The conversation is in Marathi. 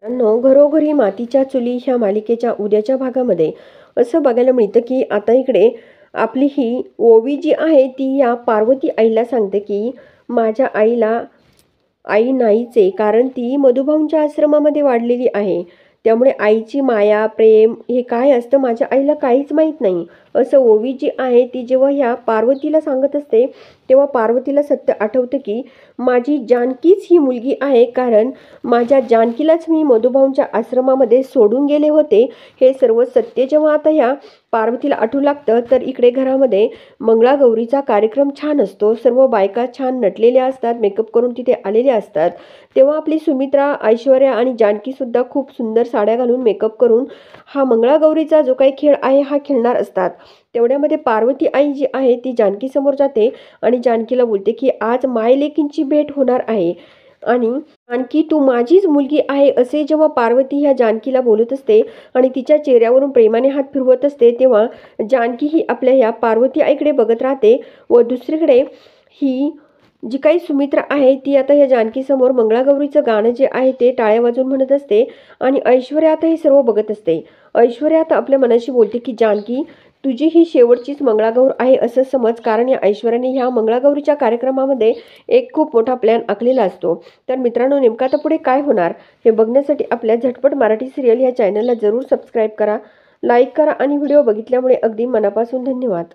मित्रांनो, घरोघरी मातीच्या चुली ह्या मालिकेच्या उद्याच्या भागामध्ये असं बघायला मिळतं की आता इकडे आपली ही ओवी जी आहे ती या पार्वती आईला सांगते की माझ्या आईला आई नाहीच आहे, कारण ती मधुभाऊंच्या आश्रमामध्ये वाढलेली आहे. त्यामुळे आईची माया, प्रेम हे काय असतं माझ्या आईला काहीच माहीत नाही. असं ओवी जी आहे ती जेव्हा ह्या पार्वतीला सांगत असते, तेव्हा पार्वतीला सत्य आठवतं की माझी जानकीच ही मुलगी आहे, कारण माझ्या जानकीलाच मी मधुभाऊंच्या आश्रमामध्ये सोडून गेले होते. हे सर्व सत्य जेव्हा आता ह्या पार्वतीला आठवू लागतं, तर इकडे घरामध्ये मंगळागौरीचा कार्यक्रम छान असतो. सर्व बायका छान नटलेल्या असतात, मेकअप करून तिथे आलेल्या असतात. तेव्हा आपली सुमित्रा, ऐश्वर्या आणि जानकीसुद्धा खूप सुंदर साड्या घालून मेकअप करून हा मंगळागौरीचा जो काही खेळ आहे हा खेळणार असतात. तेवढ्यामध्ये पार्वती आई जी आहे ती जानकीसमोर जाते आणि जानकीला बोलते की आज मायलेकींची भेट होणार आहे आणि जानकी तू माझीच मुलगी आहे असे जेव्हा पार्वती ह्या जानकीला बोलत असते आणि तिच्या चेहऱ्यावरून प्रेमाने हात फिरवत असते, तेव्हा जानकी ही आपल्या ह्या पार्वती आईकडे बघत राहते व दुसरीकडे ही जी काही सुमित्रा आहे ती आता ह्या जानकीसमोर मंगळागौरीचं गाणं जे आहे ते टाळ्या वाजवून म्हणत असते आणि ऐश्वर्या आता हे सर्व बघत असते. ऐश्वर्या आता आपल्या मनाशी बोलते की जानकी तुझी ही शेवटचीच मंगळागौर आहे असं समज, कारण या ऐश्वर्याने ह्या मंगळागौरीच्या कार्यक्रमामध्ये एक खूप मोठा प्लॅन आखलेला असतो. तर मित्रांनो, नेमकं आता पुढे काय होणार हे बघण्यासाठी आपल्या झटपट मराठी सिरियल ह्या चॅनलला जरूर सबस्क्राईब करा, लाईक करा आणि व्हिडिओ बघितल्यामुळे अगदी मनापासून धन्यवाद.